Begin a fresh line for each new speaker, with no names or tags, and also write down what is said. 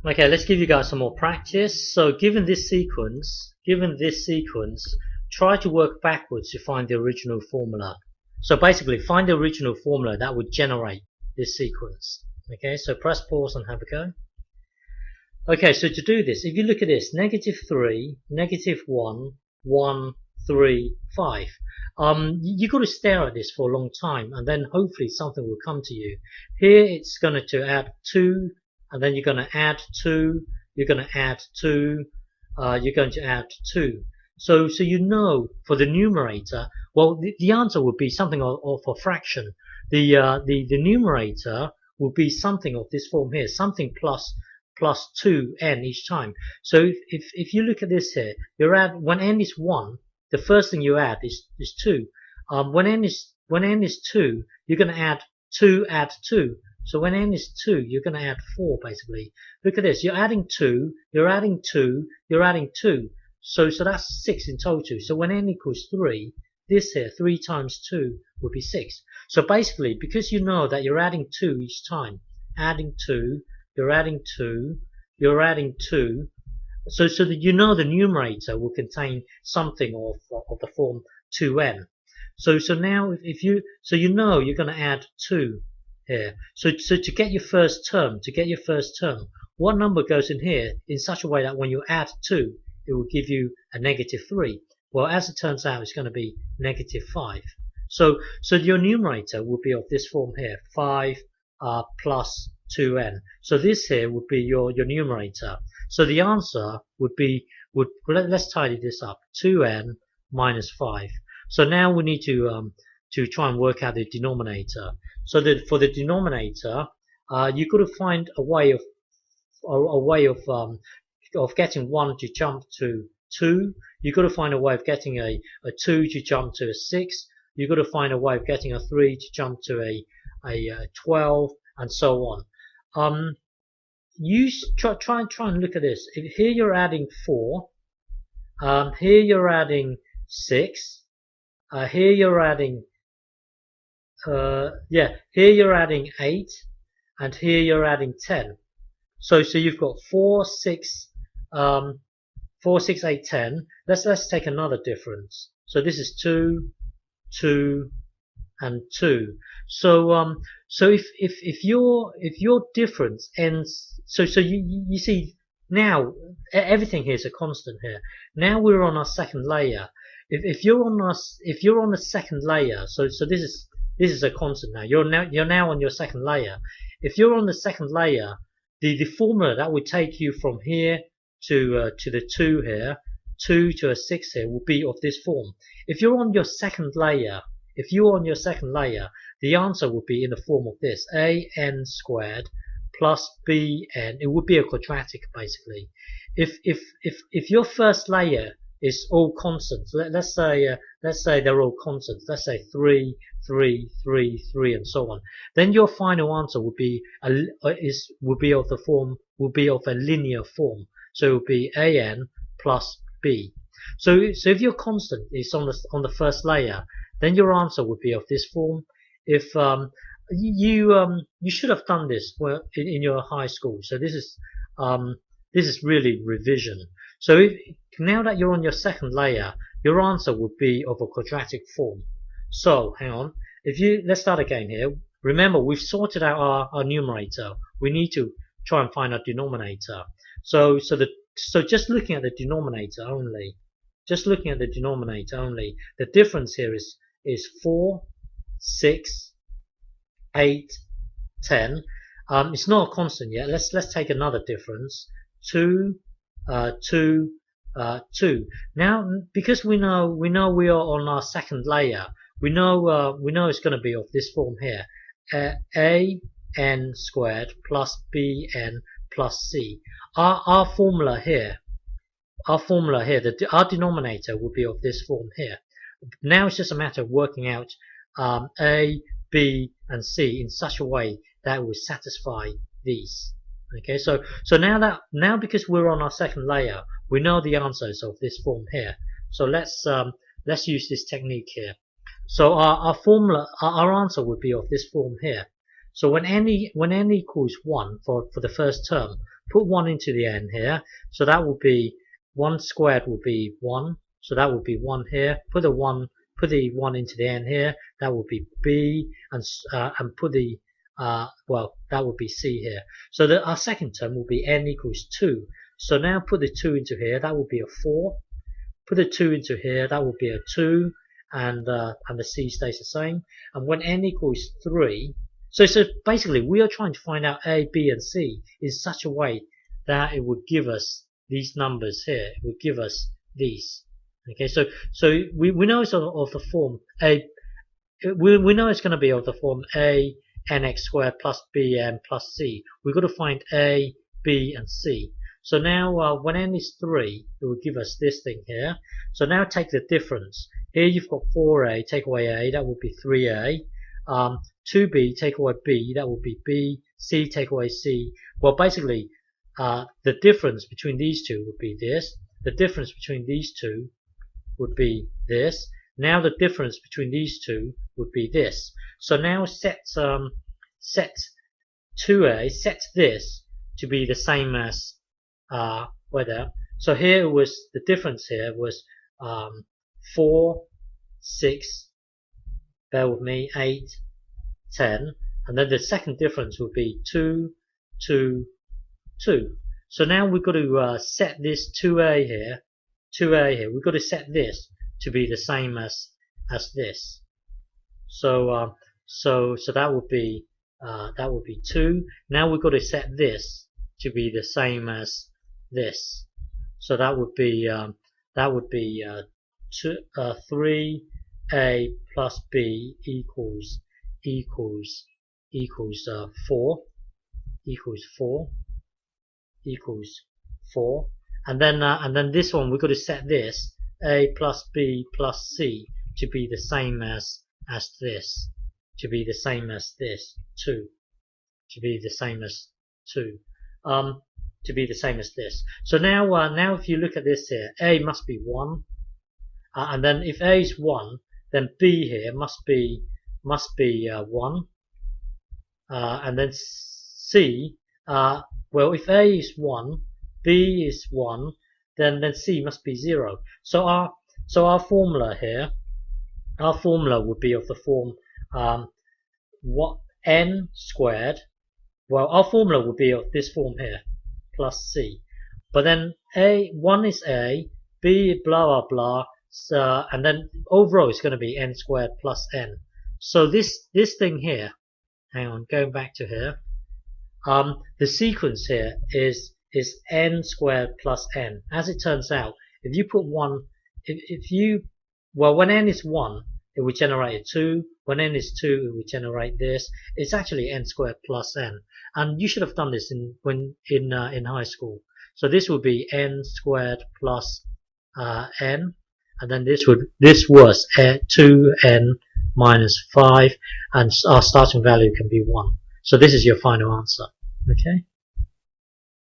Okay, let's give you guys some more practice. So given this sequence, try to work backwards to find the original formula. So basically find the original formula that would generate this sequence. Okay, so press pause and have a go. Okay, so to do this, if you look at this, -3, -1, 1, 3, 5. You've got to stare at this for a long time, and then hopefully something will come to you. Here it's going to add 2, and then you're going to add 2, you're going to add 2, you're going to add 2. So you know for the numerator, well, the answer would be something of a fraction. The numerator will be something of this form here, something plus 2n each time. So if you look at this here, when n is 1, the first thing you add is 2. When n is 2, you're going to add 2 add 2. So when n is 2, you're going to add 4 basically. Look at this, you're adding 2, you're adding 2, you're adding 2. So that's 6 in total. So when n equals 3, this here, 3 times 2 would be 6. So basically, because you know that you're adding 2 each time, adding 2, you're adding 2, you're adding 2, so that you know the numerator will contain something of the form 2n. So now you know you're going to add 2 here. So to get your first term, what number goes in here in such a way that when you add 2, it will give you a -3? Well, as it turns out, it's going to be -5. So your numerator will be of this form here, 5 plus 2n. So this here would be your numerator. So the answer would be, let's tidy this up, 2n minus 5. So now we need to try and work out the denominator. So that for the denominator, you've got to find a way of getting 1 to jump to 2. You've got to find a way of getting a 2 to jump to a 6. You've got to find a way of getting a 3 to jump to a 12, and so on. You try and look at this. Here you're adding 4. Here you're adding 6. Here you're adding here you're adding 8, and here you're adding 10. So you've got 4, 6, 8, 10. Let's take another difference. So this is 2, 2, and 2. So if your difference ends, so you see now everything here is a constant here. Now we're on our second layer. If you're on the second layer, so this is a constant now. You're now on your second layer. If you're on the second layer, the formula that would take you from here to the 2 here, 2 to a 6 here, will be of this form. If you're on your second layer, the answer would be in the form of this, an squared plus bn. It would be a quadratic basically. If your first layer is all constants, let's say they're all constants, let's say 3, 3, 3, 3, and so on, then your final answer would be of a linear form. So it would be an plus b. So if your constant is on the first layer, then your answer would be of this form. If you should have done this in your high school. So this is really revision. So now that you're on your second layer, your answer would be of a quadratic form. So hang on. Let's start again here. Remember, we've sorted out our numerator. We need to try and find our denominator. So just looking at the denominator only, the difference here is 4, 6, 8, 10. It's not a constant yet. Let's take another difference. 2, 2, 2. Now, because we know we are on our second layer, we know it's going to be of this form here. An squared plus bn plus c. Our formula here, our denominator would be of this form here. Now it's just a matter of working out a, b, and c in such a way that will satisfy these. Okay, so now because we're on our second layer, we know the answers of this form here. So let's use this technique here. So our answer would be of this form here. So when n equals 1 for the first term, put 1 into the n here, so that will be 1 squared will be 1, so that will be 1 here. Put the 1 into the n here, that will be b, and put the well, that would be c here. So our second term will be n equals 2. So now put the 2 into here, that will be a 4. Put the 2 into here, that will be a 2, and the c stays the same. And when n equals 3, so basically we are trying to find out a, b, and c in such a way that it would give us these numbers here. It would give us these. Okay, so we know it's of the form a. We know it's going to be of the form a nx squared plus bn plus c. We've got to find a, b, and c. So now when n is 3, it will give us this thing here. So now take the difference. Here you've got 4a, take away a, that will be 3a. 2b, take away b, that will be b. C, take away c. Well, basically, the difference between these two would be this. The difference between these two would be this. Now the difference between these two would be this. So now set 2a, set this to be the same as whether. So here was the difference here was 4, 6, bear with me, 8, 10, and then the second difference would be 2, 2, 2. So now we've got to set this 2a here, we've got to set this to be the same as this. So that would be 2. Now we've got to set this to be the same as this. So that would be 3a plus b equals 4, and then this one we've got to set this a plus b plus c to be the same as this, to be the same as this 2, to be the same as 2, to be the same as this. So now if you look at this here, a must be 1, and then if a is 1, then b here must be 1, and then c, well, if a is 1, b is 1, then c must be 0. So our formula here, our formula would be of the form what n squared. Well, our formula would be of this form here, plus c. But then 1 is a, b blah blah blah, so, and then overall it's going to be n squared plus n. So this thing here, hang on, going back to here, the sequence here is n squared plus n. As it turns out, if you put 1, when n is 1, it will generate a 2. When n is 2, it will generate this. It's actually n squared plus n, and you should have done this in high school. So this would be n squared plus n, and then this was 2n minus 5, and our starting value can be 1. So this is your final answer. Okay.